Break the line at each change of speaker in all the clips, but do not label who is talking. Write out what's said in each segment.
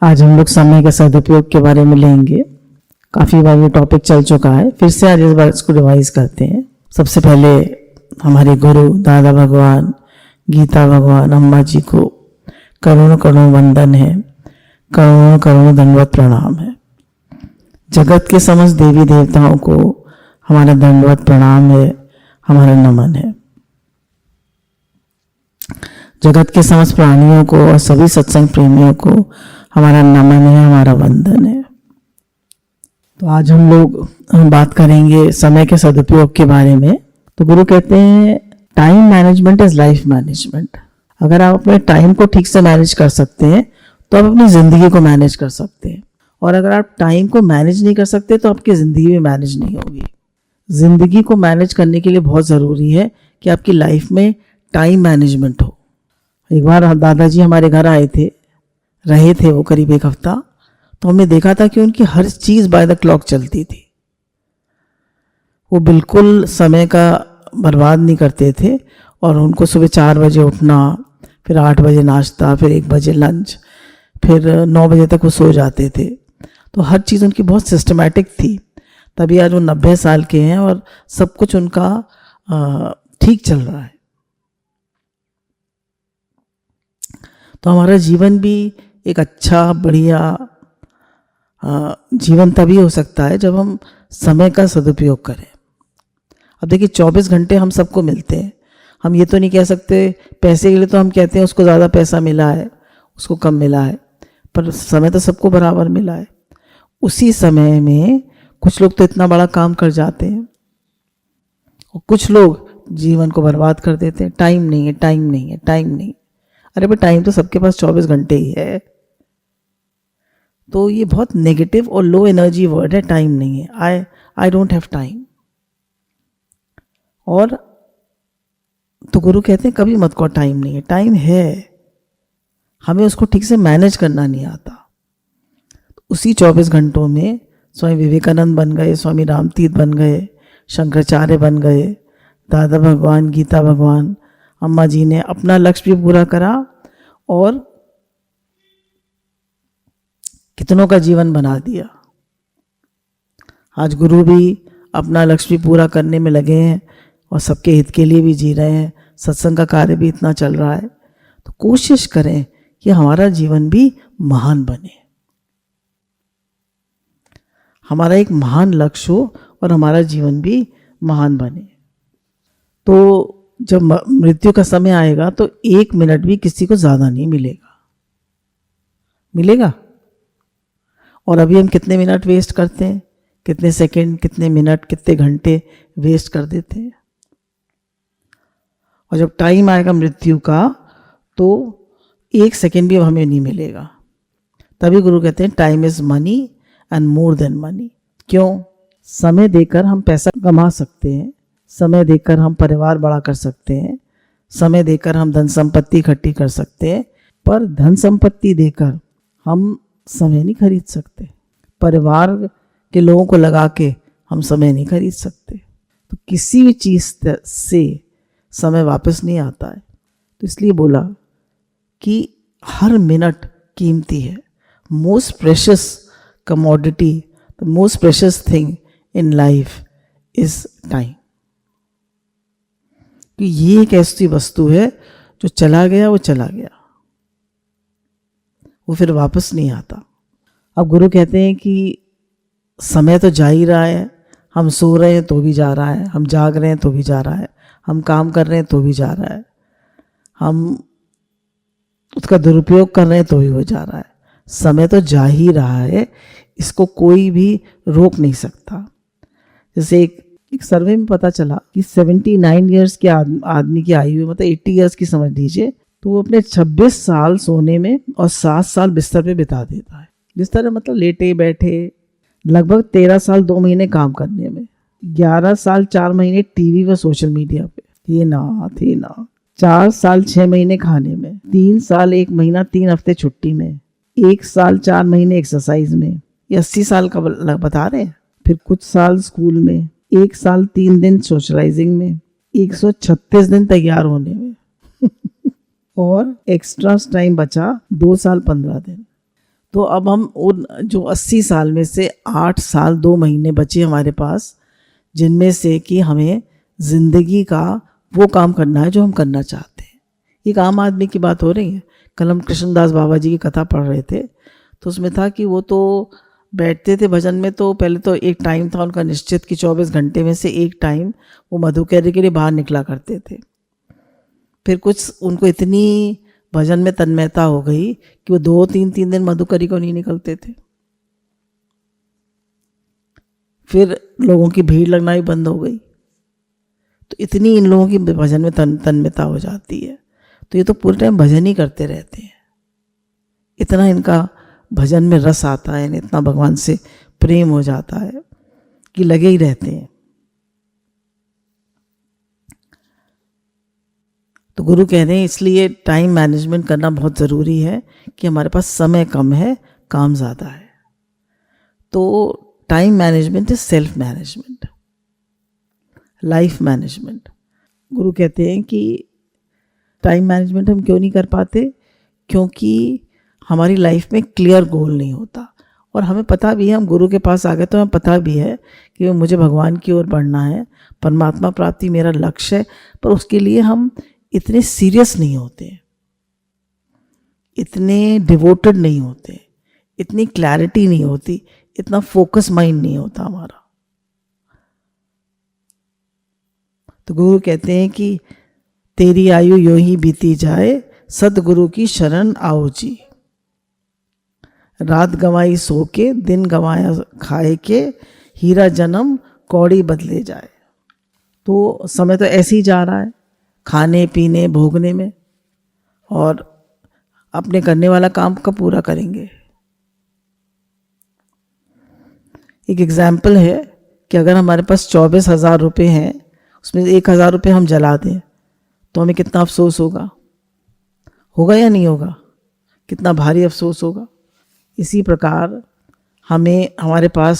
आज हम लोग समय के सदुपयोग के बारे में लेंगे। काफ़ी बार ये टॉपिक चल चुका है, फिर से आज इस बार इसको रिवाइज करते हैं। सबसे पहले हमारे गुरु दादा भगवान, गीता भगवान, अम्मा जी को करोड़ों करोड़ों वंदन है, करोड़ों करोड़ों दंडवत प्रणाम है। जगत के समस्त देवी देवताओं को हमारा दंडवत प्रणाम है, हमारा नमन है। जगत के समस्त प्राणियों को और सभी सत्संग प्रेमियों को हमारा नमन है, हमारा वंदन है। तो आज हम लोग बात करेंगे समय के सदुपयोग के बारे में। तो गुरु कहते हैं time management is life management. अगर आप अपने टाइम को ठीक से मैनेज कर सकते हैं तो आप अपनी ज़िंदगी को मैनेज कर सकते हैं, और अगर आप टाइम को मैनेज नहीं कर सकते तो आपकी ज़िंदगी भी मैनेज नहीं होगी। ज़िंदगी को मैनेज करने के लिए बहुत ज़रूरी है कि आपकी लाइफ में टाइम मैनेजमेंट हो। एक बार दादाजी हमारे घर आए थे, रहे थे वो करीब एक हफ्ता। तो हमने देखा था कि उनकी हर चीज़ बाय द क्लॉक चलती थी। वो बिल्कुल समय का बर्बाद नहीं करते थे, और उनको सुबह 4 बजे उठना, फिर 8 बजे नाश्ता, फिर 1 बजे लंच, फिर 9 बजे तक वो सो जाते थे। तो हर चीज़ उनकी बहुत सिस्टमैटिक थी। तभी आज वो 90 साल के हैं और सब कुछ उनका ठीक चल रहा है। तो हमारा जीवन भी एक अच्छा बढ़िया जीवन तभी हो सकता है जब हम समय का सदुपयोग करें। अब देखिए 24 घंटे हम सबको मिलते हैं। हम ये तो नहीं कह सकते, पैसे के लिए तो हम कहते हैं उसको ज़्यादा पैसा मिला है, उसको कम मिला है, पर समय तो सबको बराबर मिला है। उसी समय में कुछ लोग तो इतना बड़ा काम कर जाते हैं और कुछ लोग जीवन को बर्बाद कर देते हैं। टाइम नहीं है, टाइम नहीं है, टाइम नहीं। अरे भाई टाइम तो सबके पास 24 घंटे ही है। तो ये बहुत नेगेटिव और लो एनर्जी वर्ड है, टाइम नहीं है। I don't have time. और तो गुरु कहते हैं कभी मत कहो टाइम नहीं है, टाइम है, हमें उसको ठीक से मैनेज करना नहीं आता। उसी 24 घंटों में स्वामी विवेकानंद बन गए, स्वामी रामतीर्थ बन गए, शंकराचार्य बन गए, दादा भगवान, गीता भगवान, अम्मा जी ने अपना लक्ष्य भी पूरा करा और कितनों का जीवन बना दिया। आज गुरु भी अपना लक्ष्य भी पूरा करने में लगे हैं और सबके हित के लिए भी जी रहे हैं। सत्संग का कार्य भी इतना चल रहा है। तो कोशिश करें कि हमारा जीवन भी महान बने, हमारा एक महान लक्ष्य हो और हमारा जीवन भी महान बने। तो जब मृत्यु का समय आएगा तो 1 मिनट भी किसी को ज़्यादा नहीं मिलेगा। और अभी हम कितने मिनट वेस्ट करते हैं, कितने सेकंड, कितने मिनट, कितने घंटे वेस्ट कर देते हैं। और जब टाइम आएगा मृत्यु का तो 1 सेकंड भी अब हमें नहीं मिलेगा। तभी गुरु कहते हैं time is money and more than money. क्यों? समय देकर हम पैसा कमा सकते हैं, समय देकर हम परिवार बड़ा कर सकते हैं, समय देकर हम धन संपत्ति इकट्ठी कर सकते हैं, पर धन संपत्ति देकर हम समय नहीं खरीद सकते। परिवार के लोगों को लगा के हम समय नहीं खरीद सकते। तो किसी भी चीज़ से समय वापस नहीं आता है। तो इसलिए बोला कि हर मिनट कीमती है। Most precious commodity, the most precious thing in life is time. कि ये एक ऐसी वस्तु है जो चला गया वो चला गया, वो फिर वापस नहीं आता। अब गुरु कहते हैं कि समय तो जा ही रहा है। हम सो रहे हैं तो भी जा रहा है, हम जाग रहे हैं तो भी जा रहा है, हम काम कर रहे हैं तो भी जा रहा है, हम उसका दुरुपयोग कर रहे हैं तो भी हो जा रहा है। समय तो जा ही रहा है, इसको कोई भी रोक नहीं सकता। जैसे एक सर्वे में पता चला कि 79 ईयर्स के आदमी की आयु, मतलब 80 ईयर्स की समझ लीजिए, तो वो अपने 26 साल सोने में और 7 साल बिस्तर पे बिता देता है। बिस्तर में मतलब लेटे बैठे। लगभग 13 साल 2 महीने काम करने में, 11 साल 4 महीने टीवी व सोशल मीडिया पे, ये ना 4 साल 6 महीने खाने में, 3 साल 1 महीना 3 हफ्ते छुट्टी में, 1 साल 4 महीने एक्सरसाइज में। ये 80 साल का बता रहे हैं। फिर कुछ साल स्कूल में, 1 साल 3 दिन सोशलाइजिंग में, 136 दिन तैयार होने में और एक्स्ट्रा टाइम बचा 2 साल 15 दिन। तो अब हम उन जो 80 साल में से 8 साल 2 महीने बचे हमारे पास, जिनमें से कि हमें ज़िंदगी का वो काम करना है जो हम करना चाहते हैं। एक आम आदमी की बात हो रही है। कल हम कृष्णदास बाबा जी की कथा पढ़ रहे थे, तो उसमें था कि वो तो बैठते थे भजन में, तो पहले तो एक टाइम था उनका निश्चित कि 24 घंटे में से एक टाइम वो मधुकैरी के लिए बाहर निकला करते थे। फिर कुछ उनको इतनी भजन में तन्मयता हो गई कि वो 2-3 दिन मधुकरी को नहीं निकलते थे। फिर लोगों की भीड़ लगना ही बंद हो गई। तो इतनी इन लोगों की भजन में तन्मयता हो जाती है, तो ये तो पूरे टाइम भजन ही करते रहते हैं। इतना इनका भजन में रस आता है, इतना भगवान से प्रेम हो जाता है कि लगे ही रहते हैं। तो गुरु कह रहे हैं इसलिए टाइम मैनेजमेंट करना बहुत ज़रूरी है कि हमारे पास समय कम है, काम ज़्यादा है। तो time management is self management, life management. गुरु कहते हैं कि टाइम मैनेजमेंट हम क्यों नहीं कर पाते? क्योंकि हमारी लाइफ में क्लियर गोल नहीं होता। और हमें पता भी है, हम गुरु के पास आ गए तो हमें पता भी है कि मुझे भगवान की ओर बढ़ना है, परमात्मा प्राप्ति मेरा लक्ष्य है, पर उसके लिए हम इतने सीरियस नहीं होते, इतने डिवोटेड नहीं होते, इतनी क्लैरिटी नहीं होती, इतना फोकस माइंड नहीं होता हमारा। तो गुरु कहते हैं कि तेरी आयु यूं ही बीती जाए, सदगुरु की शरण आओ जी। रात गंवाई सो के, दिन गंवाया खाए के, हीरा जन्म कौड़ी बदले जाए। तो समय तो ऐसे ही जा रहा है, खाने पीने भोगने में, और अपने करने वाला काम कब पूरा करेंगे? एक एग्जाम्पल है कि अगर हमारे पास 24,000 रुपये हैं, उसमें 1,000 रुपये हम जला दें तो हमें कितना अफसोस होगा? होगा या नहीं होगा? कितना भारी अफसोस होगा? इसी प्रकार हमें, हमारे पास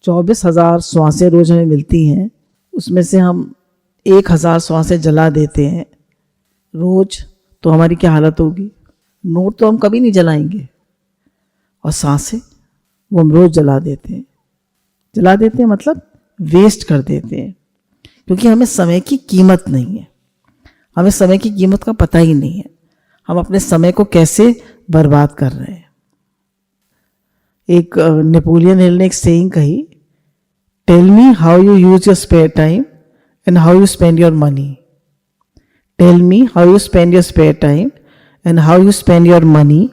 24,000 श्वासें रोज हमें मिलती हैं, उसमें से हम 1,000 श्वासें जला देते हैं रोज, तो हमारी क्या हालत होगी? नोट तो हम कभी नहीं जलाएंगे, और सांसें वो हम रोज जला देते हैं, मतलब वेस्ट कर देते हैं, क्योंकि हमें समय की कीमत नहीं है। हमें समय की कीमत का पता ही नहीं है, हम अपने समय को कैसे बर्बाद कर रहे हैं। एक नेपोलियन हिल ने एक सेइंग कही, tell me how you use your spare time and how you spend your money. Tell me how you spend your spare time and how you spend your money,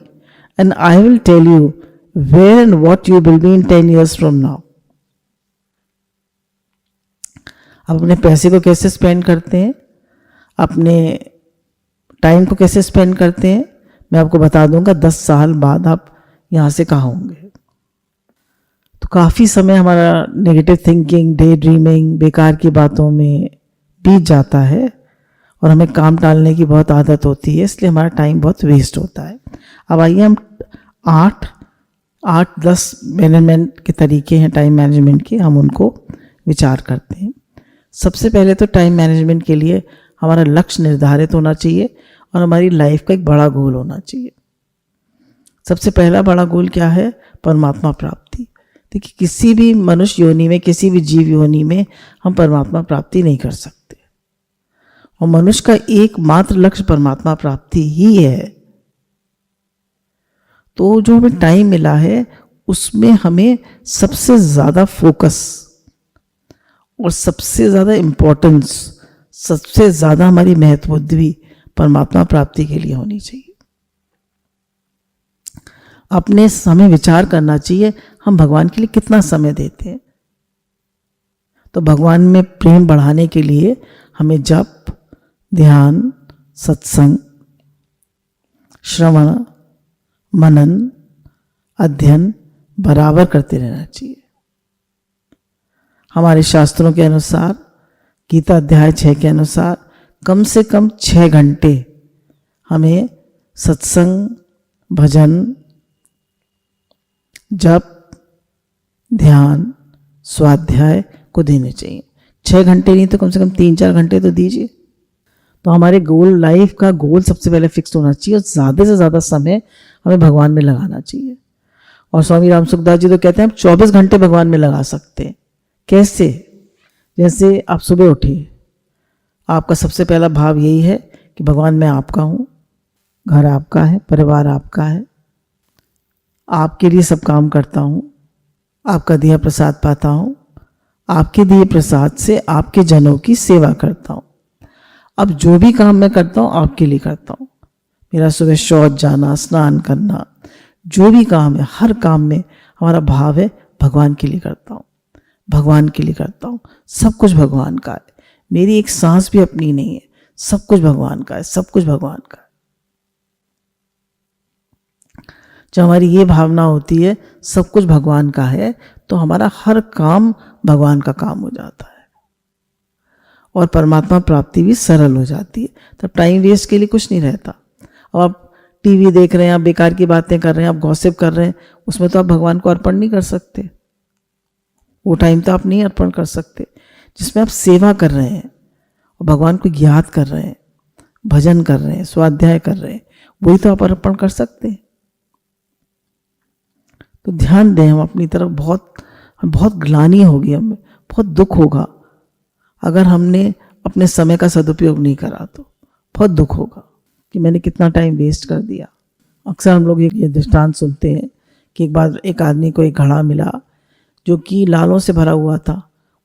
and I will tell you where and what you will be in 10 years from now. आप अपने पैसे को कैसे spend करते हैं, अपने time को कैसे स्पेंड करते हैं, मैं आपको बता दूंगा 10 साल बाद आप यहाँ से कहाँ होंगे। तो काफ़ी समय हमारा नेगेटिव थिंकिंग, डे ड्रीमिंग, बेकार की बातों में बीत जाता है, और हमें काम टालने की बहुत आदत होती है, इसलिए हमारा टाइम बहुत वेस्ट होता है। अब आइए हम 8-10 मैनेजमेंट के तरीके हैं टाइम मैनेजमेंट के, हम उनको विचार करते हैं। सबसे पहले तो टाइम मैनेजमेंट के लिए हमारा लक्ष्य निर्धारित होना चाहिए, और हमारी लाइफ का एक बड़ा गोल होना चाहिए। सबसे पहला बड़ा गोल क्या है? परमात्मा प्राप्ति। देखिए, किसी भी मनुष्य योनि में, किसी भी जीव योनि में हम परमात्मा प्राप्ति नहीं कर सकते, और मनुष्य का एकमात्र लक्ष्य परमात्मा प्राप्ति ही है। तो जो हमें टाइम मिला है, उसमें हमें सबसे ज़्यादा फोकस और सबसे ज़्यादा इम्पोर्टेंस, सबसे ज़्यादा हमारी महत्व बुद्धि परमात्मा प्राप्ति के लिए होनी चाहिए। अपने समय विचार करना चाहिए, हम भगवान के लिए कितना समय देते हैं। तो भगवान में प्रेम बढ़ाने के लिए हमें जप, ध्यान, सत्संग, श्रवण, मनन, अध्ययन बराबर करते रहना चाहिए। हमारे शास्त्रों के अनुसार, गीता अध्याय 6 के अनुसार, कम से कम 6 घंटे हमें सत्संग, भजन, जप, ध्यान, स्वाध्याय को देने चाहिए। 6 घंटे नहीं तो कम से कम 3-4 घंटे तो दीजिए। तो हमारे गोल, लाइफ का गोल सबसे पहले फिक्स होना चाहिए, और ज़्यादा से ज़्यादा समय हमें भगवान में लगाना चाहिए। और स्वामी राम सुखदास जी तो कहते हैं हम 24 घंटे भगवान में लगा सकते हैं। कैसे? जैसे आप सुबह उठे, आपका सबसे पहला भाव यही है कि भगवान मैं आपका हूँ, घर आपका है, परिवार आपका है, आपके लिए सब काम करता हूँ, आपका दिया प्रसाद पाता हूँ, आपके दिए प्रसाद से आपके जनों की सेवा करता हूँ। अब जो भी काम मैं करता हूँ आपके लिए करता हूँ। मेरा सुबह शौच जाना, स्नान करना, जो भी काम है, हर काम में हमारा भाव है भगवान के लिए करता हूँ, भगवान के लिए करता हूँ। सब कुछ भगवान का है, मेरी एक सांस भी अपनी नहीं है, सब कुछ भगवान का है, सब कुछ भगवान का है। जब हमारी ये भावना होती है सब कुछ भगवान का है, तो हमारा हर काम भगवान का काम हो जाता है और परमात्मा प्राप्ति भी सरल हो जाती है। तब टाइम वेस्ट के लिए कुछ नहीं रहता। अब आप टीवी देख रहे हैं, आप बेकार की बातें कर रहे हैं, आप गॉसिप कर रहे हैं, उसमें तो आप भगवान को अर्पण नहीं कर सकते। वो टाइम तो आप नहीं अर्पण कर सकते। जिसमें आप सेवा कर रहे हैं और भगवान को याद कर रहे हैं, भजन कर रहे हैं, स्वाध्याय कर रहे हैं, वही तो आप अर्पण कर सकते हैं। तो ध्यान दें हम अपनी तरफ, बहुत ग्लानि होगी, हमें बहुत दुख होगा अगर हमने अपने समय का सदुपयोग नहीं करा, तो बहुत दुख होगा कि मैंने कितना टाइम वेस्ट कर दिया। अक्सर हम लोग ये दृष्टांत सुनते हैं कि एक बार एक आदमी को एक घड़ा मिला जो कि लालों से भरा हुआ था,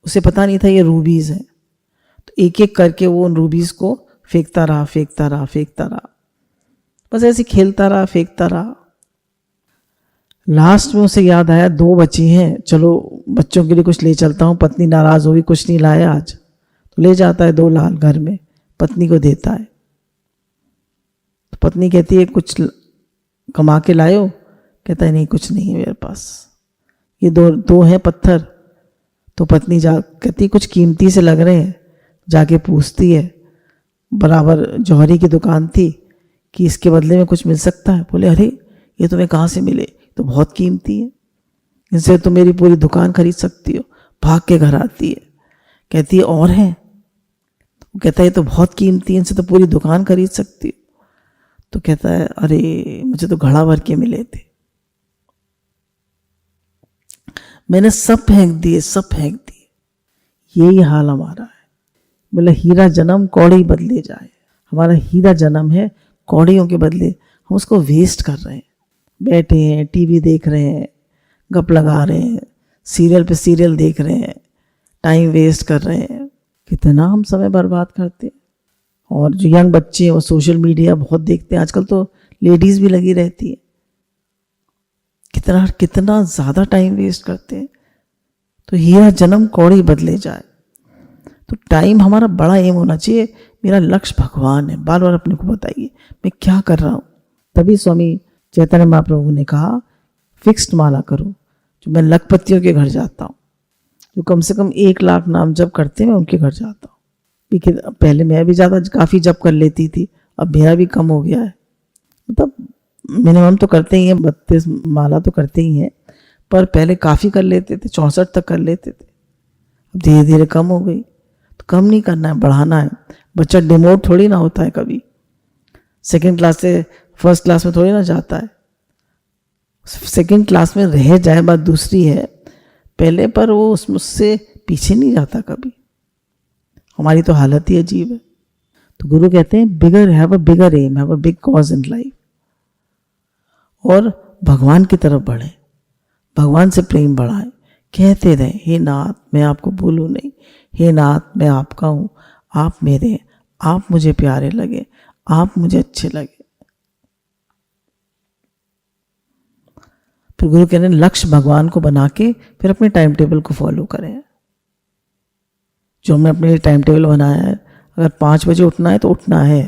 उसे पता नहीं था ये रूबीज़ है, तो एक एक करके वो उन रूबीज़ को फेंकता रहा, बस ऐसे खेलता रहा, फेंकता रहा। लास्ट में उसे याद आया 2 बची हैं, चलो बच्चों के लिए कुछ ले चलता हूँ, पत्नी नाराज़ होगी कुछ नहीं लाया आज, तो ले जाता है 2 लाल घर में, पत्नी को देता है। तो पत्नी कहती है कुछ कमा के लाए हो? कहता है नहीं कुछ नहीं है मेरे पास, ये दो हैं पत्थर। तो पत्नी कहती कुछ कीमती से लग रहे हैं, जाके पूछती है, बराबर जौहरी की दुकान थी, कि इसके बदले में कुछ मिल सकता है? बोले अरे ये तुम्हें कहाँ से मिले, तो बहुत कीमती है, इनसे तो मेरी पूरी दुकान खरीद सकती हो। भाग के घर आती है, कहती है और हैं? वो कहता है ये तो बहुत कीमती है, इनसे तो पूरी दुकान खरीद सकती हो। तो कहता है अरे मुझे तो घड़ा भर के मिले थे, मैंने सब फेंक दिए। यही हाल हमारा है। बोले हीरा जन्म कौड़ी बदले जाए, हमारा हीरा जन्म है, कौड़ियों के बदले हम उसको वेस्ट कर रहे हैं। बैठे हैं, टीवी देख रहे हैं, गप लगा रहे हैं, सीरियल पे सीरियल देख रहे हैं, टाइम वेस्ट कर रहे हैं, कितना हम समय बर्बाद करते हैं। और जो यंग बच्चे हैं वो सोशल मीडिया बहुत देखते हैं, आजकल तो लेडीज़ भी लगी रहती है, कितना ज़्यादा टाइम वेस्ट करते हैं। तो हीरा जन्म कौड़ी बदले जाए। तो टाइम हमारा बड़ा एम होना चाहिए, मेरा लक्ष्य भगवान है। बार बार अपने को बताइए मैं क्या कर रहा हूँ। तभी स्वामी चैतन्य महाप्रभु ने कहा फिक्स्ड माला करो। जो मैं लखपतियों के घर जाता हूँ, जो कम से कम 1 लाख नाम जप करते हैं, मैं उनके घर जाता हूँ। पहले मैं भी काफ़ी जप कर लेती थी, अब मेरा भी कम हो गया है। मतलब मिनिमम तो करते ही हैं, 32 माला तो करते ही हैं, पर पहले काफ़ी कर लेते थे, 64 तक कर लेते थे, अब धीरे धीरे कम हो गई। तो कम नहीं करना है, बढ़ाना है। बच्चा डिमोट थोड़ी ना होता है, कभी 2nd क्लास से 1st क्लास में थोड़ी ना जाता है। 2nd क्लास में रह जाए बात दूसरी है, पहले पर वो उससे पीछे नहीं जाता कभी। हमारी तो हालत ही अजीब है। तो गुरु कहते हैं bigger have a bigger aim, have a big cause in life, और भगवान की तरफ बढ़े, भगवान से प्रेम बढ़ाएं। कहते रहें हे नाथ मैं आपको भूलूं नहीं, हे नाथ मैं आपका हूँ, आप मेरे हैं, आप मुझे प्यारे लगे, आप मुझे अच्छे लगे। फिर गुरु कह रहे हैं लक्ष्य भगवान को बना के फिर अपने टाइम टेबल को फॉलो करें। जो हमने अपने लिए टाइम टेबल बनाया है, अगर 5 बजे उठना है तो उठना है।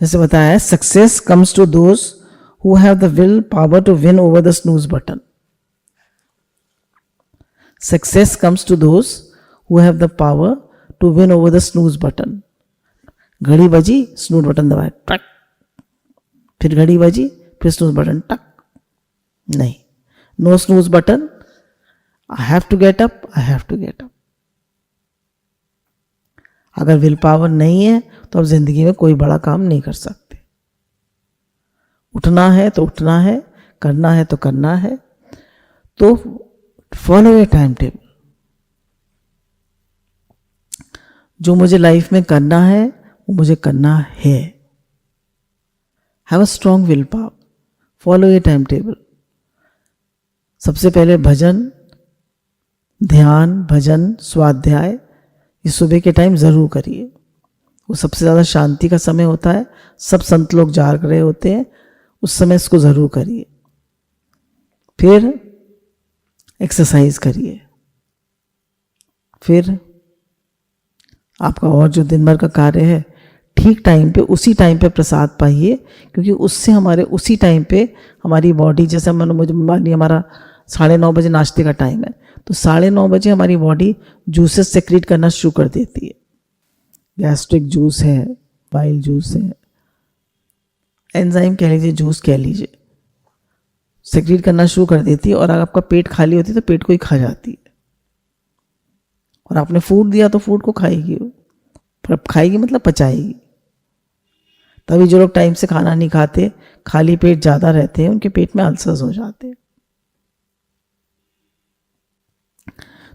जैसे बताया है success comes to those who have the will power to win over the snooze button. Success comes to those who have the power to win over the snooze button. घड़ी बजी, स्नूज बटन दबाए, टक, फिर घड़ी बजी, फिर snooze button, टक। नहीं, no snooze button, I have to get up, I have to get up. अगर विल पावर नहीं है तो आप जिंदगी में कोई बड़ा काम नहीं कर सकते। उठना है तो उठना है, करना है तो करना है, तो फॉलो ए टाइम टेबल। जो मुझे लाइफ में करना है वो मुझे करना है। Have a strong will power, follow A time table. सबसे पहले भजन, ध्यान, भजन, स्वाध्याय ये सुबह के टाइम ज़रूर करिए। वो सबसे ज़्यादा शांति का समय होता है, सब संत लोग जाग रहे होते हैं, उस समय इसको ज़रूर करिए। फिर एक्सरसाइज करिए। फिर आपका और जो दिन भर का कार्य है ठीक टाइम पे, उसी टाइम पे प्रसाद पाइए, क्योंकि उससे हमारे उसी टाइम पे हमारी बॉडी, जैसे मुझे मानिए हमारा 9:30 बजे नाश्ते का टाइम है, तो 9:30 बजे हमारी बॉडी जूसेस सेक्रेट करना शुरू कर देती है। गैस्ट्रिक जूस है, बाइल जूस है, एंजाइम कह लीजिए, जूस कह लीजिए, सेक्रेट करना शुरू कर देती है। और अगर आपका पेट खाली होती है तो पेट को ही खा जाती है। और आपने फूड दिया तो फूड को खाएगी वो, पर खाएगी मतलब पचाएगी। तभी जो लोग टाइम से खाना नहीं खाते, खाली पेट ज़्यादा रहते हैं, उनके पेट में अल्सर्स हो जाते हैं।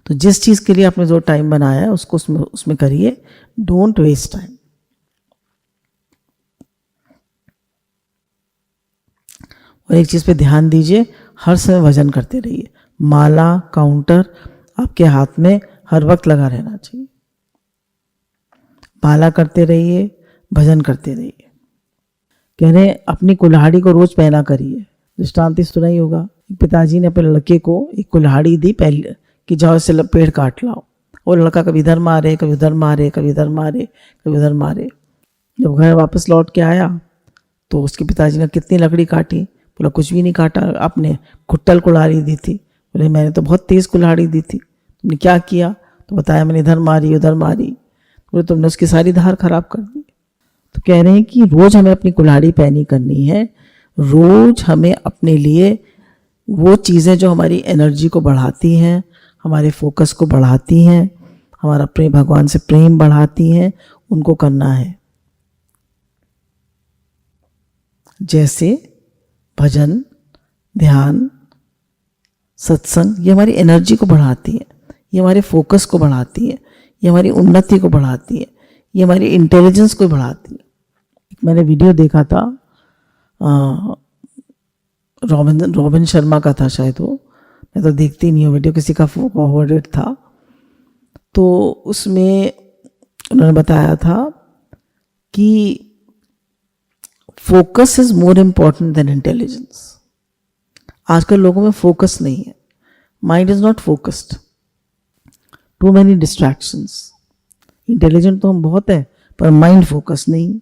तो जिस चीज़ के लिए आपने जो टाइम बनाया है उसको उसमें करिए। Don't waste time. और एक चीज़ पे ध्यान दीजिए, हर समय भजन करते रहिए। माला, काउंटर आपके हाथ में हर वक्त लगा रहना चाहिए। माला करते रहिए, भजन करते रहिए। कह रहे हैं अपनी कुल्हाड़ी को रोज पहना करिए। दृष्टांत सुना ही होगा, पिताजी ने अपने लड़के को एक कुल्हाड़ी दी पहले कि जाओ इससे पेड़ काट लाओ। और लड़का कभी इधर मारे, कभी उधर मारे, कभी इधर मारे, कभी उधर मारे। जब घर वापस लौट के आया तो उसके पिताजी ने कितनी लकड़ी काटी, बोला कुछ भी नहीं काटा, आपने खुट्टल कुल्हाड़ी दी थी। बोले मैंने तो बहुत तेज कुल्हाड़ी दी थी, तुमने क्या किया? तो बताया मैंने इधर मारी, उधर मारी। बोले तुमने उसकी सारी धार खराब कर दी। तो कह रहे हैं कि रोज हमें अपनी कुल्हाड़ी पहनी करनी है। रोज हमें अपने लिए वो चीज़ें जो हमारी एनर्जी को बढ़ाती हैं, हमारे फोकस को बढ़ाती हैं, हमारा प्रेम, भगवान से प्रेम बढ़ाती हैं, उनको करना है। जैसे भजन, ध्यान, सत्संग, ये हमारी एनर्जी को बढ़ाती है, ये हमारे फोकस को बढ़ाती है, ये हमारी उन्नति को बढ़ाती है, ये हमारी इंटेलिजेंस को बढ़ाती है। मैंने वीडियो देखा था, रॉबिन शर्मा का था शायद वो, मैं तो देखती नहीं हूँ वीडियो, किसी का फॉरवर्डेड था। तो उसमें उन्होंने बताया था कि focus is more important than intelligence. आजकल लोगों में फोकस नहीं है, mind is not focused, too many distractions. Intelligent तो हम बहुत है पर माइंड फोकस नहीं।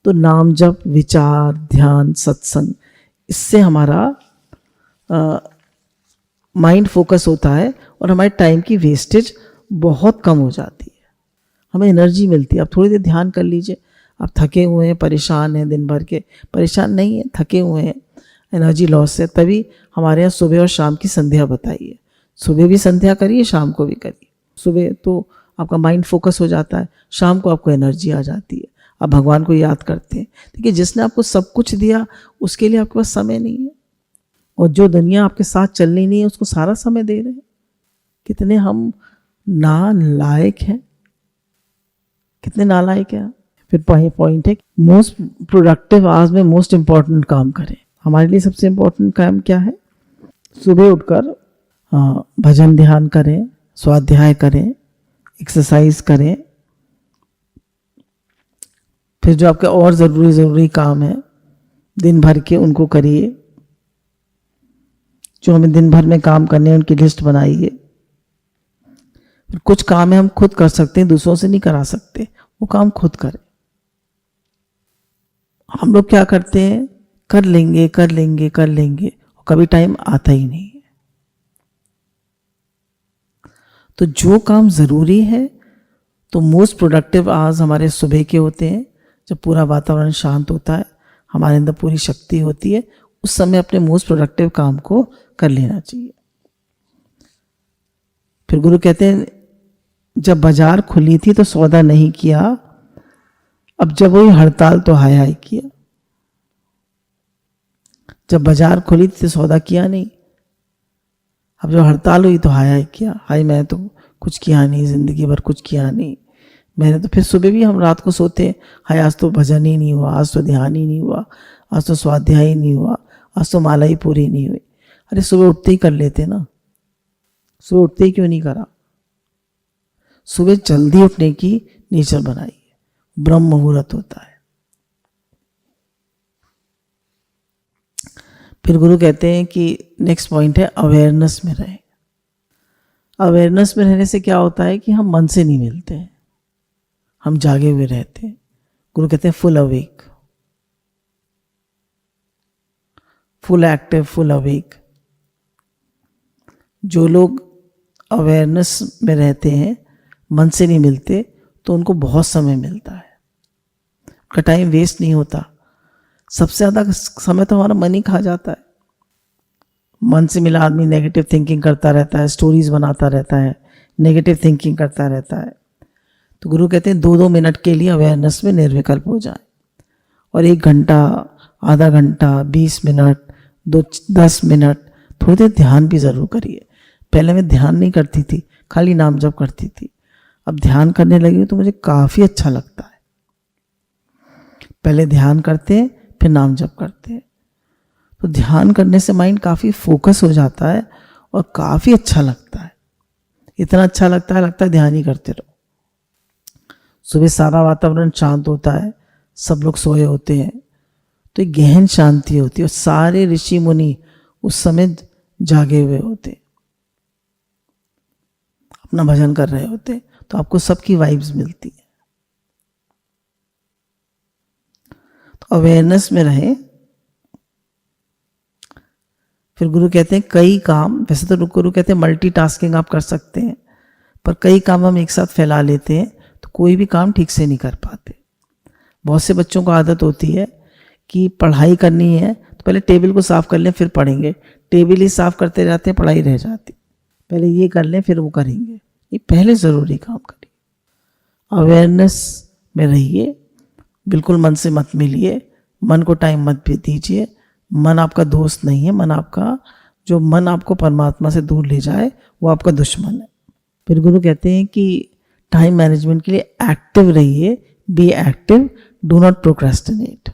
तो नाम जप, विचार, ध्यान, सत्संग, इससे हमारा माइंड फोकस होता है और हमारे टाइम की वेस्टेज बहुत कम हो जाती है, हमें एनर्जी मिलती है। आप थोड़ी देर ध्यान कर लीजिए, आप थके हुए हैं, परेशान हैं, दिन भर के परेशान नहीं हैं, थके हुए हैं एनर्जी लॉस से, तभी हमारे यहाँ सुबह और शाम की संध्या बताइए। सुबह भी संध्या करिए, शाम को भी करिए। सुबह तो आपका माइंड फोकस हो जाता है, शाम को आपको एनर्जी आ जाती है, आप भगवान को याद करते हैं। देखिए जिसने आपको सब कुछ दिया उसके लिए आपके पास समय नहीं है, और जो दुनिया आपके साथ चलनी नहीं है उसको सारा समय दे रहे हैं। कितने हम नालायक हैं, कितने नालायक हैं। फिर पॉइंट है मोस्ट प्रोडक्टिव आवर्स में मोस्ट इंपॉर्टेंट काम करें। हमारे लिए सबसे इंपॉर्टेंट काम क्या है? सुबह उठकर भजन ध्यान करें, स्वाध्याय करें, एक्सरसाइज करें। फिर जो आपके और ज़रूरी काम है दिन भर के, उनको करिए। जो हमें दिन भर में काम करने हैं उनकी लिस्ट बनाइए। फिर कुछ काम है हम खुद कर सकते हैं, दूसरों से नहीं करा सकते, वो काम खुद करें। हम लोग क्या करते हैं, कर लेंगे कर लेंगे कर लेंगे, और कभी टाइम आता ही नहीं है। तो जो काम ज़रूरी है, तो मोस्ट प्रोडक्टिव आवर्स हमारे सुबह के होते हैं, जब पूरा वातावरण शांत होता है, हमारे अंदर पूरी शक्ति होती है, उस समय अपने मोस्ट प्रोडक्टिव काम को कर लेना चाहिए। फिर गुरु कहते हैं जब बाजार खुली थी तो सौदा नहीं किया, अब जब वही हड़ताल तो हाय हाय किया। जब बाजार खुली थी तो सौदा किया नहीं, अब जब हड़ताल हुई तो हाय किया, हाय मैं तो कुछ किया नहीं, जिंदगी भर कुछ किया नहीं मैंने तो। फिर सुबह भी हम रात को सोते, हाय आज तो भजन ही नहीं हुआ, आज तो ध्यान ही नहीं हुआ, आज तो स्वाध्याय ही नहीं हुआ, आज तो माला ही पूरी नहीं हुई। अरे सुबह उठते ही कर लेते ना, सुबह उठते ही क्यों नहीं करा? सुबह जल्दी उठने की नेचर बनाइए, ब्रह्म मुहूर्त होता है। फिर गुरु कहते हैं कि नेक्स्ट पॉइंट है अवेयरनेस में रहें। अवेयरनेस में रहने से क्या होता है कि हम मन से नहीं मिलते हैं, हम जागे हुए रहते हैं। गुरु कहते हैं full awake, full active, full awake. जो लोग अवेयरनेस में रहते हैं, मन से नहीं मिलते, तो उनको बहुत समय मिलता है, उनका टाइम वेस्ट नहीं होता। सबसे ज़्यादा समय तो हमारा मन ही खा जाता है। मन से मिला आदमी नेगेटिव थिंकिंग करता रहता है, स्टोरीज बनाता रहता है, नेगेटिव थिंकिंग करता रहता है। तो गुरु कहते हैं 2-2 मिनट के लिए अवेयरनेस में निर्विकल्प हो जाए, और 1 घंटा, आधा घंटा, 20 मिनट, 10 मिनट थोड़ी देर ध्यान भी ज़रूर करिए। पहले मैं ध्यान नहीं करती थी, खाली नाम जप करती थी। अब ध्यान करने लगी तो मुझे काफ़ी अच्छा लगता है। पहले ध्यान करते हैं, फिर नाम जप करते हैं, तो ध्यान करने से माइंड काफ़ी फोकस हो जाता है और काफ़ी अच्छा लगता है। इतना अच्छा लगता है ध्यान ही करते रहो। सुबह सारा वातावरण शांत होता है, सब लोग सोए होते हैं, तो एक गहन शांति होती है, और सारे ऋषि मुनि उस समय जागे हुए होते, अपना भजन कर रहे होते, तो आपको सबकी वाइब्स मिलती है। तो अवेयरनेस में रहें। फिर गुरु कहते हैं कई काम, वैसे तो गुरु कहते हैं मल्टीटास्किंग आप कर सकते हैं, पर कई काम हम एक साथ फैला लेते हैं तो कोई भी काम ठीक से नहीं कर पाते। बहुत से बच्चों को आदत होती है कि पढ़ाई करनी है तो पहले टेबल को साफ कर लें फिर पढ़ेंगे, टेबल ही साफ करते रहते हैं, पढ़ाई रह जाती। पहले ये कर लें फिर वो करेंगे, ये पहले ज़रूरी काम करिए। अवेयरनेस में रहिए, बिल्कुल मन से मत मिलिए, मन को टाइम मत भी दीजिए। मन आपका दोस्त नहीं है, जो मन आपको परमात्मा से दूर ले जाए वो आपका दुश्मन है। फिर गुरु कहते हैं कि टाइम मैनेजमेंट के लिए एक्टिव रहिए, be active, do not procrastinate.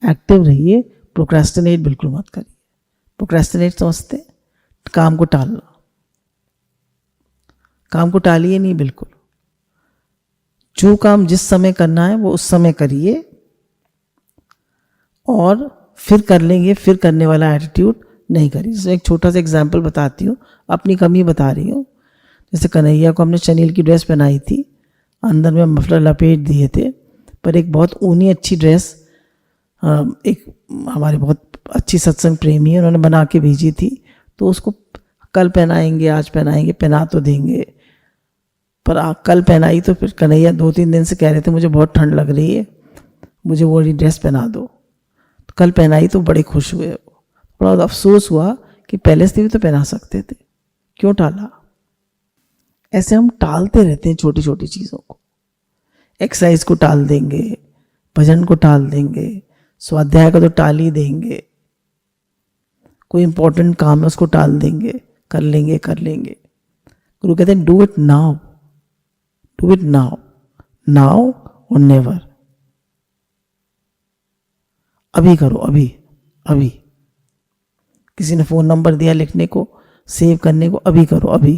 Active रहिए, प्रोक्रेस्टिनेट बिल्कुल मत करिए। प्रोक्रेस्टिनेट समझते हैं, काम को टालना, काम को टालिए नहीं बिल्कुल। जो काम जिस समय करना है वो उस समय करिए, और फिर कर लेंगे, फिर करने वाला एटीट्यूड नहीं करिए। जैसे एक छोटा सा एग्जाम्पल बताती हूँ, अपनी कमी बता रही हूँ। जैसे कन्हैया को हमने चनील की ड्रेस पहनाई थी, अंदर में मफलर लपेट दिए थे, पर एक बहुत ऊनी अच्छी ड्रेस एक हमारे बहुत अच्छी सत्संग प्रेमी है, उन्होंने बना के भेजी थी। तो उसको कल पहनाएंगे, आज पहनाएंगे, पहना तो देंगे, पर कल पहनाई तो फिर कन्हैया 2-3 दिन से कह रहे थे मुझे बहुत ठंड लग रही है, मुझे वो वाली ड्रेस पहना दो। तो कल पहनाई तो बड़े खुश हुए। बड़ा अफसोस हुआ कि पहले से भी तो पहना सकते थे, क्यों टाला। ऐसे हम टालते रहते हैं छोटी छोटी चीज़ों को। एक्सरसाइज को टाल देंगे, भजन को टाल देंगे, स्वाध्याय को तो टाल ही देंगे, कोई इंपॉर्टेंट काम है उसको टाल देंगे, कर लेंगे। गुरु कहते हैं do it now, do it now, now और नेवर। अभी करो, अभी। किसी ने फ़ोन नंबर दिया लिखने को, सेव करने को, अभी करो, अभी।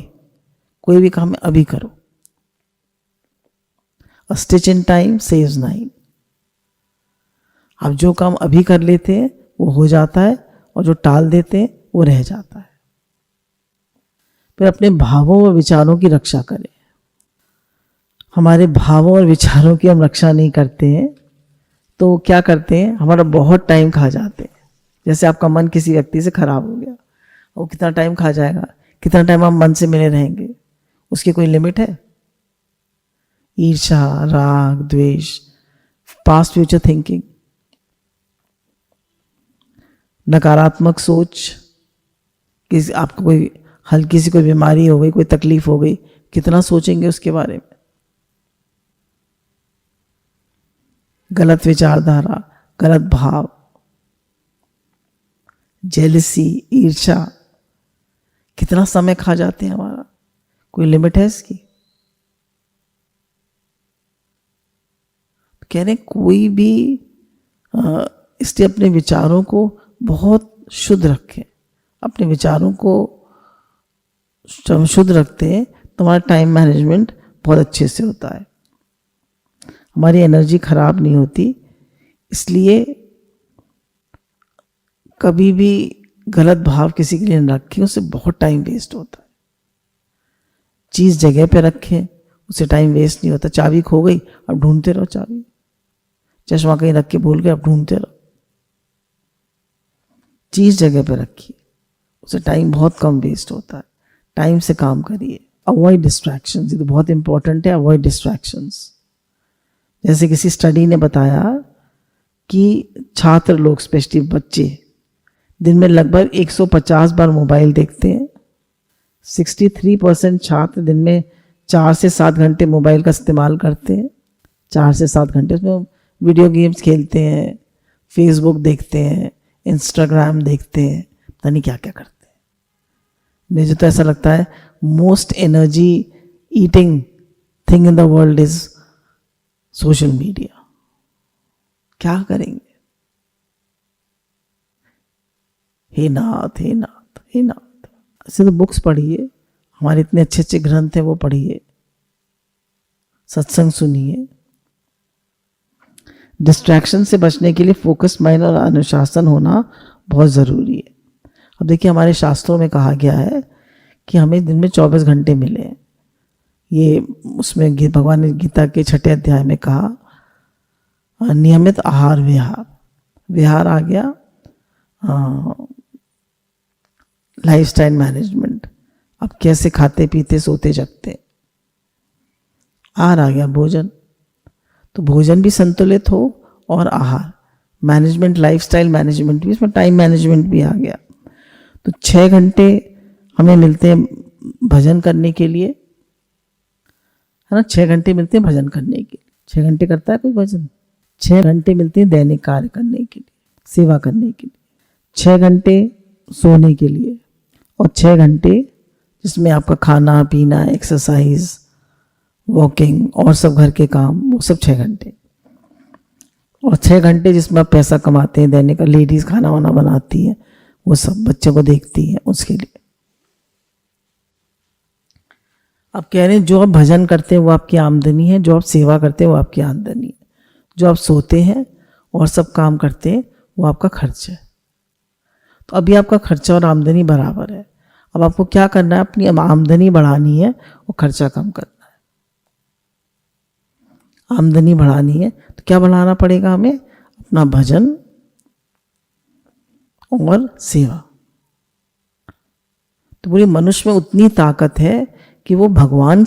कोई भी काम है अभी करो। अ स्टिच इन टाइम सेव्स 9। आप जो काम अभी कर लेते हैं वो हो जाता है, और जो टाल देते हैं वो रह जाता है। फिर अपने भावों और विचारों की रक्षा करें। हमारे भावों और विचारों की हम रक्षा नहीं करते हैं तो क्या करते हैं, हमारा बहुत टाइम खा जाते हैं। जैसे आपका मन किसी व्यक्ति से खराब हो गया, वो कितना टाइम खा जाएगा, कितना टाइम आप मन से मिले रहेंगे, उसकी कोई लिमिट है। ईर्ष्या, राग, द्वेष, पास्ट फ्यूचर थिंकिंग, नकारात्मक सोच, किसी आपको कोई हल्की सी कोई बीमारी हो गई, कोई तकलीफ हो गई, कितना सोचेंगे उसके बारे में। गलत विचारधारा, गलत भाव, जेलसी, ईर्ष्या कितना समय खा जाते हैं हमारा, कोई लिमिट है इसकी? कह रहे कोई भी इसलिए अपने विचारों को बहुत शुद्ध रखें। अपने विचारों को जब शुद्ध रखते हैं तो हमारा टाइम मैनेजमेंट बहुत अच्छे से होता है, हमारी एनर्जी खराब नहीं होती। इसलिए कभी भी गलत भाव किसी के लिए न रखें, उससे बहुत टाइम वेस्ट होता है। चीज़ जगह पे रखें, उससे टाइम वेस्ट नहीं होता। चाबी खो गई, अब ढूंढते रहो चाबी। चश्मा कहीं रख के भूल गए, अब ढूंढते रहो। चीज़ जगह पे रखिए, उससे टाइम बहुत कम वेस्ट होता है। टाइम से काम करिए। अवॉइड डिस्ट्रैक्शंस, ये तो बहुत इंपॉर्टेंट है। Avoid distractions. जैसे किसी स्टडी ने बताया कि छात्र लोग, स्पेशली बच्चे, दिन में लगभग 150 बार मोबाइल देखते हैं। 63% छात्र दिन में 4 से 7 घंटे मोबाइल का इस्तेमाल करते हैं। 4 से 7 घंटे उसमें वीडियो गेम्स खेलते हैं, फेसबुक देखते हैं, इंस्टाग्राम देखते हैं, पता नहीं क्या क्या करते हैं। मुझे तो ऐसा लगता है most energy eating thing in the world is social media. क्या करेंगे? हे नाथ, हे नाथ, हे नाथ। ऐसे तो बुक्स पढ़िए, हमारे इतने अच्छे अच्छे ग्रंथ हैं, वो पढ़िए, सत्संग सुनिए। डिस्ट्रैक्शन से बचने के लिए फोकस माइंड और अनुशासन होना बहुत ज़रूरी है। अब देखिए, हमारे शास्त्रों में कहा गया है कि हमें दिन में 24 घंटे मिले हैं। ये उसमें भगवान ने गीता के 6 अध्याय में कहा, नियमित आहार विहार। विहार आ गया लाइफस्टाइल मैनेजमेंट, अब कैसे खाते पीते सोते जगते। आहार आ गया भोजन, तो भोजन भी संतुलित हो और आहार मैनेजमेंट, लाइफस्टाइल मैनेजमेंट भी, इसमें टाइम मैनेजमेंट भी आ गया। तो 6 घंटे हमें मिलते हैं भजन करने के लिए, है ना। 6 घंटे मिलते हैं भजन करने के लिए। 6 घंटे करता है कोई भजन? 6 घंटे मिलते हैं दैनिक कार्य करने के लिए, सेवा करने के लिए। 6 घंटे सोने के लिए, और 6 घंटे जिसमें आपका खाना पीना, एक्सरसाइज, वॉकिंग और सब घर के काम, वो सब 6 घंटे। और 6 घंटे जिसमें आप पैसा कमाते हैं दैनिक, लेडीज खाना वाना बनाती हैं, वो सब बच्चों को देखती हैं, उसके लिए। आप कह रहे हैं जो आप भजन करते हैं वो आपकी आमदनी है, जो आप सेवा करते हैं वो आपकी आमदनी है, जो आप सोते हैं और सब काम करते हैं वो आपका खर्च है। तो अभी आपका खर्चा और आमदनी बराबर है। अब आपको क्या करना है? अपनी आमदनी बढ़ानी है और खर्चा कम करना है। आमदनी बढ़ानी है तो क्या बढ़ाना पड़ेगा हमें? अपना भजन और सेवा। तो पूरे मनुष्य में उतनी ताकत है कि वो भगवान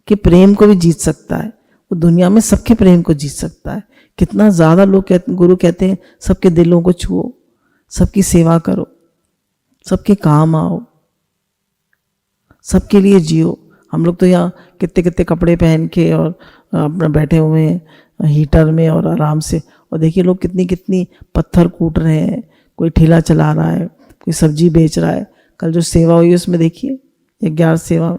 के प्रेम को भी जीत सकता है, वो दुनिया में सबके प्रेम को जीत सकता है। कितना ज़्यादा लोग गुरु कहते हैं सबके दिलों को छुओ, सबकी सेवा करो, सबके काम आओ, सबके लिए जियो। हम लोग तो यहाँ कितने कितने कपड़े पहन के और अपना बैठे हुए हैं हीटर में और आराम से, और देखिए लोग कितनी कितनी पत्थर कूट रहे हैं, कोई ठेला चला रहा है, कोई सब्जी बेच रहा है। कल जो सेवा हुई उसमें देखिए 11 सेवा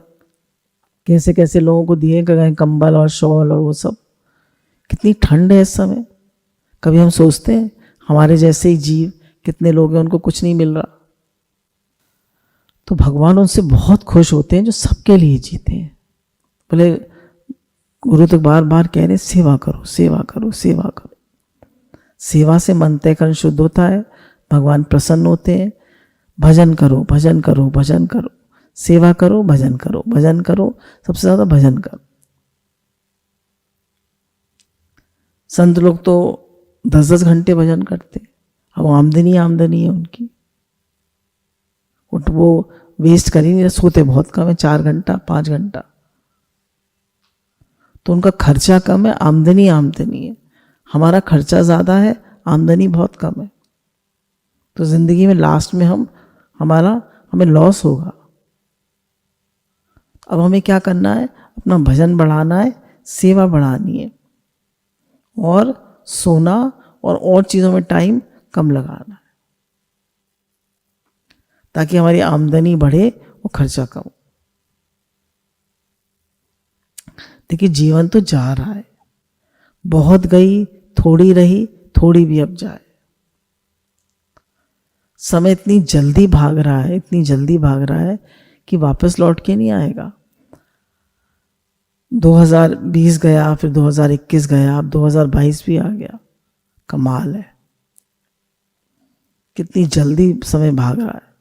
कैसे कैसे लोगों को दिए गए कंबल और शॉल और वो सब। कितनी ठंड है इस समय। कभी हम सोचते हैं हमारे जैसे ही जीव कितने लोग हैं उनको कुछ नहीं मिल रहा। तो भगवान उनसे बहुत खुश होते हैं जो सबके लिए जीते हैं। बोले गुरु तो बार बार कह रहे सेवा करो, सेवा करो, सेवा करो। सेवा से मन तय कर्म शुद्ध होता है, भगवान प्रसन्न होते हैं। भजन करो, भजन करो, भजन करो, सेवा करो, भजन करो, भजन करो, सबसे ज़्यादा भजन करो। संत लोग तो 10-10 घंटे भजन करते, अब आमदनी आमदनी है उनकी, वो वेस्ट कर ही नहीं, सोते बहुत कम है, 4 घंटा 5 घंटा, तो उनका खर्चा कम है, आमदनी आमदनी है। हमारा खर्चा ज़्यादा है, आमदनी बहुत कम है, तो जिंदगी में लास्ट में हमें लॉस होगा। अब हमें क्या करना है? अपना भजन बढ़ाना है, सेवा बढ़ानी है, और सोना और चीज़ों में टाइम कम लगाना है। ताकि हमारी आमदनी बढ़े और खर्चा कम। देखिए जीवन तो जा रहा है, बहुत गई, थोड़ी रही, थोड़ी भी अब जाए। समय इतनी जल्दी भाग रहा है, इतनी जल्दी भाग रहा है कि वापस लौट के नहीं आएगा। 2020 गया, फिर 2021 गया, अब 2022 भी आ गया। कमाल है कितनी जल्दी समय भाग रहा है।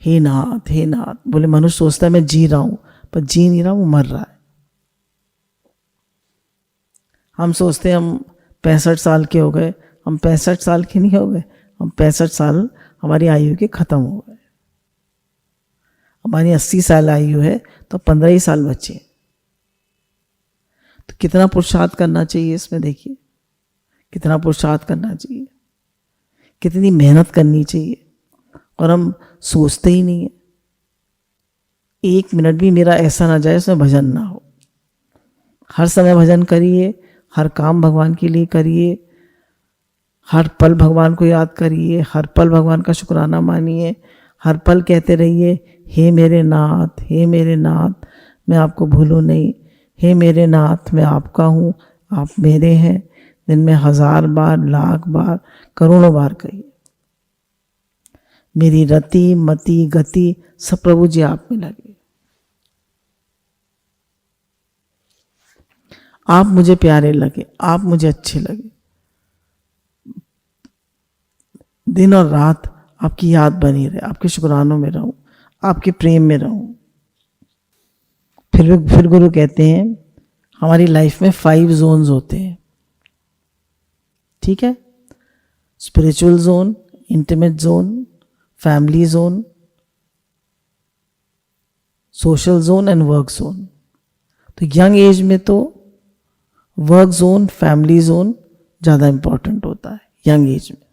हे नाथ, हे नाथ। बोले मनुष्य सोचता है मैं जी रहा हूं, पर जी नहीं रहा, वो मर रहा है। हम सोचते हैं हम 65 साल के हो गए, हम 65 साल के नहीं हो गए, हम 65 साल हमारी आयु के खत्म हो गए। हमारी 80 साल आयु है तो 15 ही साल बचे। तो कितना पुरुषार्थ करना चाहिए इसमें, देखिए कितना पुरुषार्थ करना चाहिए, कितनी मेहनत करनी चाहिए, और हम सोचते ही नहीं है। एक मिनट भी मेरा ऐसा ना जाए उसमें भजन ना हो। हर समय भजन करिए, हर काम भगवान के लिए करिए, हर पल भगवान को याद करिए, हर पल भगवान का शुक्राना मानिए, हर पल कहते रहिए हे मेरे नाथ, हे मेरे नाथ, मैं आपको भूलूं नहीं, हे मेरे नाथ मैं आपका हूँ, आप मेरे हैं। दिन में 1000 बार, लाख बार, करोड़ों बार कहिए। मेरी रति मति गति सब प्रभु जी आप में लगे। आप मुझे प्यारे लगे, आप मुझे अच्छे लगे। दिन और रात आपकी याद बनी रहे, आपके शुक्रानों में रहूं, आपके प्रेम में रहूं। फिर गुरु कहते हैं हमारी लाइफ में 5 जोन्स होते हैं, ठीक है। Spiritual zone, intimate zone, family zone, social zone and work zone. तो यंग एज में तो वर्क जोन, फैमिली जोन ज़्यादा इंपॉर्टेंट होता है यंग एज में।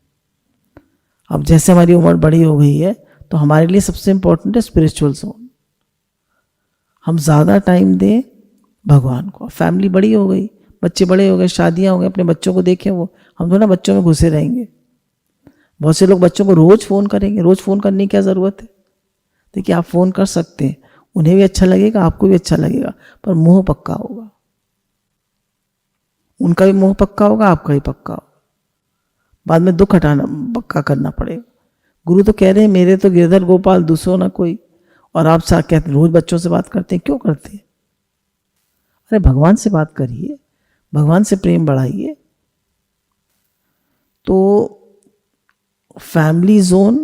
अब जैसे हमारी उम्र बड़ी हो गई है तो हमारे लिए सबसे इंपॉर्टेंट है स्पिरिचुअल जोन। हम ज़्यादा टाइम दें भगवान को। फैमिली बड़ी हो गई, बच्चे बड़े हो गए, शादियां हो गई, अपने बच्चों को देखें, वो हम तो ना बच्चों में घुसे रहेंगे। बहुत से लोग बच्चों को रोज फ़ोन करेंगे। रोज फ़ोन करने की क्या ज़रूरत है? देखिए आप फ़ोन कर सकते हैं, उन्हें भी अच्छा लगेगा, आपको भी अच्छा लगेगा, पर मुंह पक्का होगा। उनका भी मुंह पक्का होगा, आपका भी पक्का होगा। बाद में दुख हटाना पक्का करना पड़ेगा। गुरु तो कह रहे हैं मेरे तो गिरधर गोपाल दूसरो ना कोई, और आप साथ कहते रोज बच्चों से बात करते हैं, क्यों करते हैं? अरे भगवान से बात करिए, भगवान से प्रेम बढ़ाइए। तो फैमिली जोन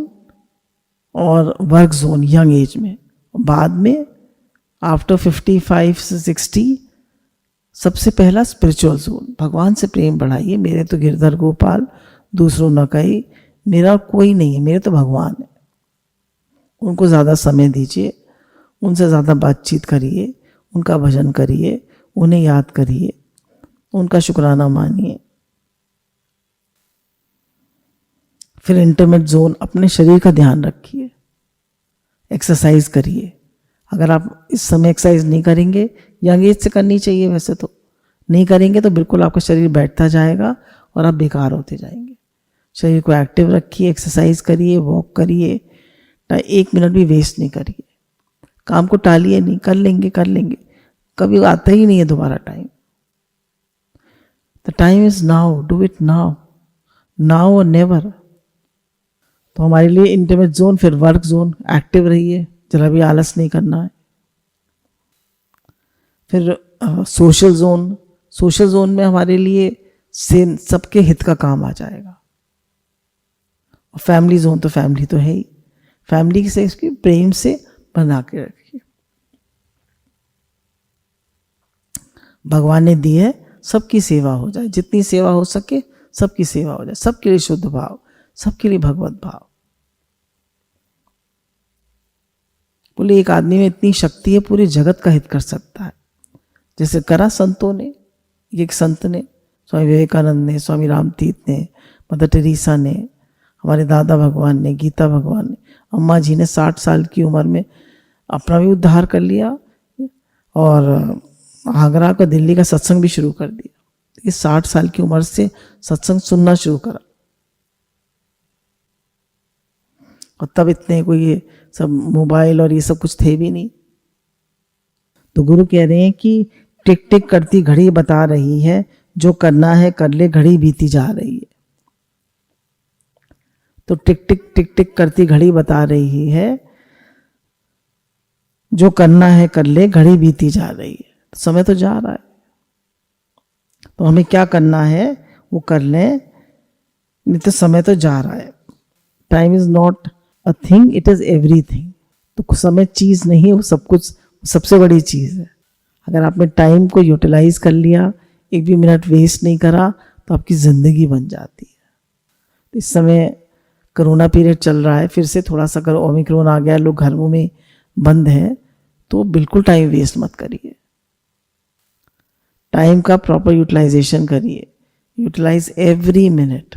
और वर्क जोन यंग एज में, बाद में आफ्टर 55 से 60 सबसे पहला स्पिरिचुअल जोन। भगवान से प्रेम बढ़ाइए। मेरे तो गिरधर गोपाल दूसरों न कही, मेरा कोई नहीं है, मेरे तो भगवान है। उनको ज़्यादा समय दीजिए, उनसे ज़्यादा बातचीत करिए, उनका भजन करिए, उन्हें याद करिए, उनका शुक्राना मानिए। फिर इंटीमेट जोन, अपने शरीर का ध्यान रखिए, एक्सरसाइज करिए। अगर आप इस समय एक्सरसाइज नहीं करेंगे, यंग एज से करनी चाहिए वैसे तो, नहीं करेंगे तो बिल्कुल आपका शरीर बैठता जाएगा और आप बेकार होते जाएंगे। शरीर को एक्टिव रखिए, एक्सरसाइज करिए, वॉक करिए, 1 मिनट भी वेस्ट नहीं करिए। काम को टालिए नहीं, कर लेंगे कर लेंगे, कभी आता ही नहीं है दोबारा time. The time is now, do it now, now और नेवर। तो हमारे लिए इंटीमेट जोन, फिर वर्क जोन, एक्टिव रहिए, जरा भी आलस नहीं करना है। फिर सोशल जोन, सोशल जोन में हमारे लिए से सबके हित का काम आ जाएगा। और फैमिली जोन तो फैमिली तो है ही, फैमिली से इसकी प्रेम से बना के रखिए। भगवान ने दी है, सबकी सेवा हो जाए, जितनी सेवा हो सके सबकी सेवा हो जाए, सबके लिए शुद्ध भाव, सबके लिए भगवत भाव। बोले एक आदमी में इतनी शक्ति है, पूरे जगत का हित कर सकता है। जैसे करा संतों ने, एक संत ने, स्वामी विवेकानंद ने, स्वामी रामतीर्थ ने, मदर टेरेसा ने, हमारे दादा भगवान ने, गीता भगवान ने, अम्मा जी ने 60 साल की उम्र में अपना भी उद्धार कर लिया और आगरा का, दिल्ली का सत्संग भी शुरू कर दिया। ये 60 साल की उम्र से सत्संग सुनना शुरू करा और तब इतने कोई ये सब मोबाइल और ये सब कुछ थे भी नहीं। तो गुरु कह रहे हैं कि टिक टिक करती घड़ी बता रही है, जो करना है कर ले, घड़ी बीती जा रही है। तो टिक टिक करती घड़ी बता रही है, जो करना है कर ले, घड़ी बीती जा रही है। समय तो जा रहा है, तो हमें क्या करना है वो कर लें, नहीं तो समय तो जा रहा है। Time is not a thing, it is everything. तो समय चीज नहीं है, वो सब कुछ सबसे बड़ी चीज है। अगर आपने टाइम को यूटिलाइज कर लिया, एक भी मिनट वेस्ट नहीं करा, तो आपकी जिंदगी बन जाती है। तो इस समय कोरोना पीरियड चल रहा है, फिर से थोड़ा सा अगर ओमिक्रॉन आ गया, लोग घरों में बंद हैं, तो बिल्कुल टाइम वेस्ट मत करिए। टाइम का प्रॉपर यूटिलाइजेशन करिए, यूटिलाइज एवरी मिनट।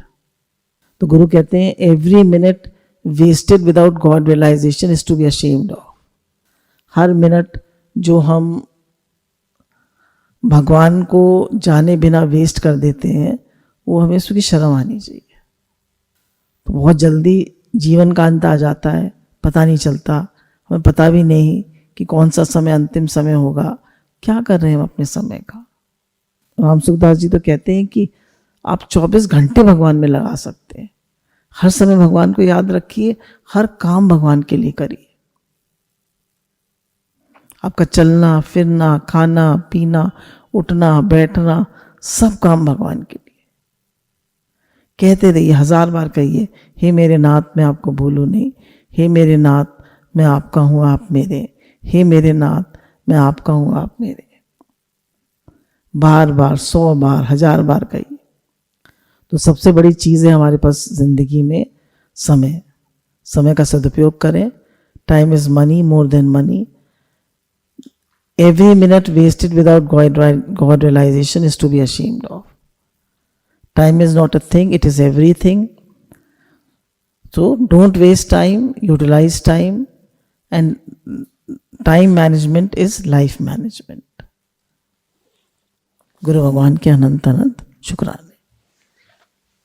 तो गुरु कहते हैं every minute wasted without god realization is to be ashamed of. हर मिनट जो हम भगवान को जाने बिना वेस्ट कर देते हैं, वो हमें उसकी शर्म आनी चाहिए। तो बहुत जल्दी जीवन का अंत आ जाता है, पता नहीं चलता, हमें पता भी नहीं कि कौन सा समय अंतिम समय होगा। क्या कर रहे हैं हम अपने समय का? राम सुखदास जी तो कहते हैं कि आप 24 घंटे भगवान में लगा सकते हैं। हर समय भगवान को याद रखिए, हर काम भगवान के लिए करिए। आपका चलना फिरना, खाना पीना, उठना बैठना, सब काम भगवान के लिए। कहते रहिए, 1000 बार कहिए, हे मेरे नाथ मैं आपको भूलूं नहीं, हे मेरे नाथ मैं आपका हूं आप मेरे, हे मेरे नाथ मैं आपका हूं आप मेरे। बार बार, 100 बार, 1000 बार कहिए। तो सबसे बड़ी चीज़ है हमारे पास जिंदगी में समय। समय का सदुपयोग करें। Time is money, more than money. Every minute wasted without God realization is to be ashamed of. Time is not a thing, it is everything. So don't waste time, utilize time, and time management is life management. गुरु भगवान के अनंत अनंत शुक्राने।